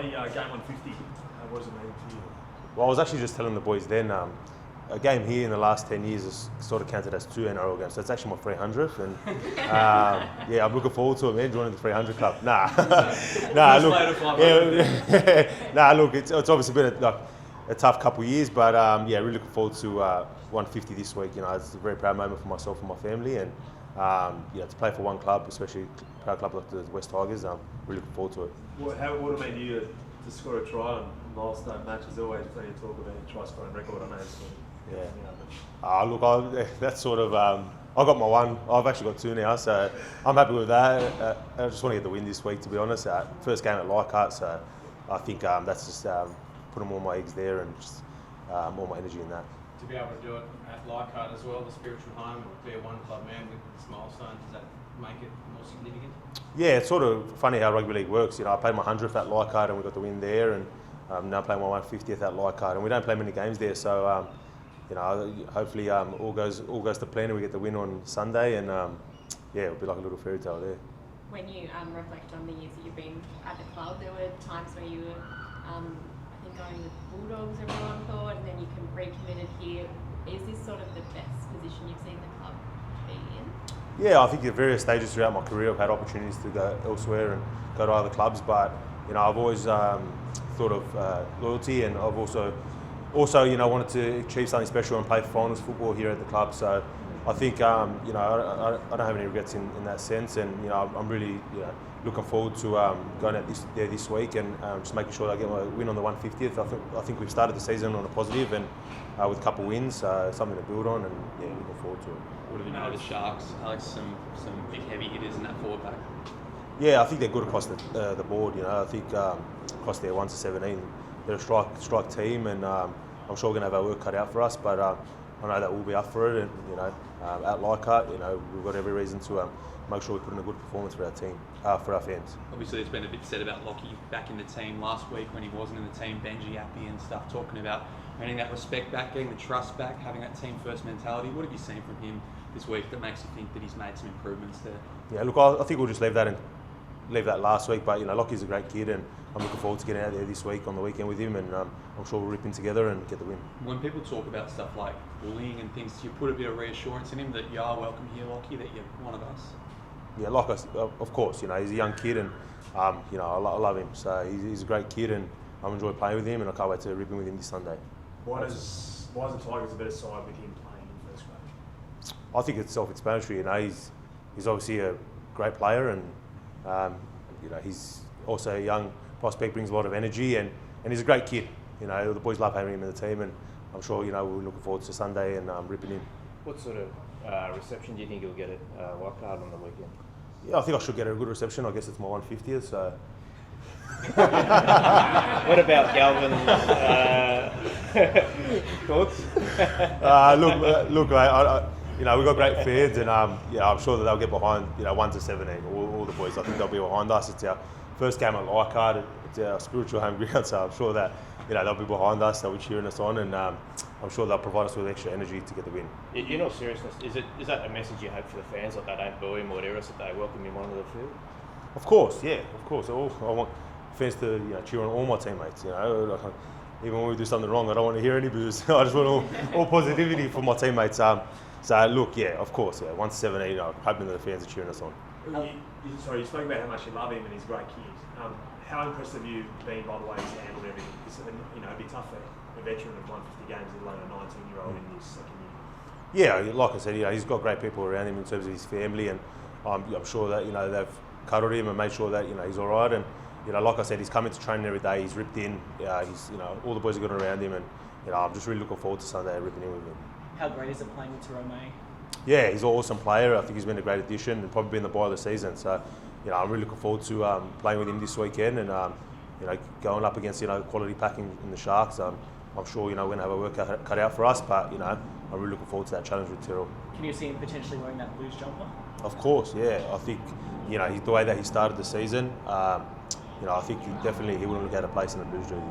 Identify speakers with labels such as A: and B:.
A: Charlie, game 150, what does it mean to you?
B: Well, I was actually just telling the boys then, a game here in the last 10 years is sort of counted as 2 NRL games, so it's actually my 300th, and yeah, I'm looking forward to it, man, joining the 300 club. Nah, look, it's obviously been a tough couple of years, but yeah, really looking forward to 150 this week. You know, it's a very proud moment for myself and my family, and yeah, to play for one club, especially a proud club like the West Tigers, I'm really looking forward to it.
A: What would it mean to you to score a try on milestone matches? Always plenty of talk about your try scoring record. I know it's
B: yeah. Look, that's sort of. I got my one. I've actually got 2 now, so I'm happy with that. I just want to get the win this week, to be honest. First game at Leichhardt, so I think that's just putting all my eggs there and just all my energy in that.
C: To be able to do it at Leichhardt as well, the spiritual home, be a one club man with this milestone, does that make it more significant?
B: Yeah, it's sort of funny how rugby league works. You know, I played my 100th at Leichhardt and we got the win there, and now I'm playing my 150th at Leichhardt, and we don't play many games there, so you know, hopefully all goes to plan and we get the win on Sunday, and yeah, it'll be like a little fairy tale there.
D: When you reflect on the years that you've been at the club, there were times where you were, I think, going with Bulldogs, everyone thought, and then you recommitted here. Is this sort of the best position you've seen the club be in?
B: Yeah, I think at various stages throughout my career I've had opportunities to go elsewhere and go to other clubs, but you know, I've always thought of loyalty, and I've also you know, wanted to achieve something special and play finals football here at the club. So I think you know, I don't have any regrets in that sense, and you know, I'm really looking forward to going out there this week and just making sure I get my win on the 150th. I think we've started the season on a positive and with a couple of wins, something to build on, and yeah, looking forward to it.
E: What have you made of the Sharks, Alex? Some big heavy hitters in that forward pack.
B: Yeah, I think they're good across the board. You know, I think across their 1 to 17, they're a strike team, and I'm sure we're going to have our work cut out for us. But I know that we'll be up for it, and you know, at Leichhardt, you know, we've got every reason to make sure we put in a good performance for our team, for our fans.
E: Obviously, there's been a bit said about Lockie back in the team last week when he wasn't in the team. Benji happy and stuff, talking about getting that respect back, getting the trust back, having that team first mentality. What have you seen from him this week that makes you think that he's made some improvements there?
B: Yeah, look, I think we'll just leave that last week. But you know, Lockie's a great kid, and I'm looking forward to getting out there this week on the weekend with him, and I'm sure we'll rip in together and get the win.
E: When people talk about stuff like bullying and things, do you put a bit of reassurance in him that you are welcome here, Lockie, that you're one of us?
B: Yeah, like of course, you know, he's a young kid, and you know, I love him. So he's a great kid, and I enjoy playing with him, and I can't wait to rip in with him this Sunday.
A: Why is the Tigers a better side with him playing in first grade?
B: I think it's self-explanatory. You know, he's obviously a great player, and you know, he's also a young prospect, brings a lot of energy, and he's a great kid. You know, the boys love having him in the team, and I'm sure, you know, we're looking forward to Sunday and ripping in.
F: What sort of reception do you think you'll get at Leichhardt on the weekend?
B: Yeah, I think I should get a good reception. I guess it's my 150th, so.
F: What about Galvin? Thoughts?
B: Look, mate, you know, we've got great fans, and yeah, I'm sure that they'll get behind, you know, 1 to 17, all the boys. I think they'll be behind us. It's our first game at Leichhardt. It's our spiritual home ground, so I'm sure that, you know, they'll be behind us. They'll be cheering us on, and I'm sure they'll provide us with extra energy to get the win.
F: In all seriousness, is that a message you hope for the fans, that they don't boo him or whatever, so that they welcome him onto the field?
B: Of course, yeah, of course. I want fans to, you know, cheer on all my teammates. You know, like, even when we do something wrong, I don't want to hear any boos. I just want all positivity from my teammates. So look, yeah, of course, yeah, 1 to 17, you know, hoping that the fans are cheering us on.
A: You spoke about how much you love him and he's a great kid. How impressed have you been by the way he's handled everything? Because, you know, it'd be tough for a veteran of 150 games, let alone a 19-year-old in this second year.
B: Yeah, like I said, you know, he's got great people around him in terms of his family, and I'm sure that, you know, they've cuddled him and made sure that, you know, he's all right. And you know, like I said, he's coming to training every day. He's ripped in. He's, you know, all the boys are good around him, and you know, I'm just really looking forward to Sunday ripping in with him.
G: How great is it playing with Terome?
B: Yeah, he's an awesome player. I think he's been a great addition and probably been the boy of the season. So, you know, I'm really looking forward to playing with him this weekend, and you know, going up against, you know, quality packing in the Sharks. I'm sure, you know, we're going to have a work cut out for us, but you know, I'm really looking forward to that challenge with Tyrrell.
G: Can you see him potentially wearing that Blues jumper?
B: Of course, yeah. I think, you know, the way that he started the season, you know, I think he wouldn't look out of place in a Blues jersey.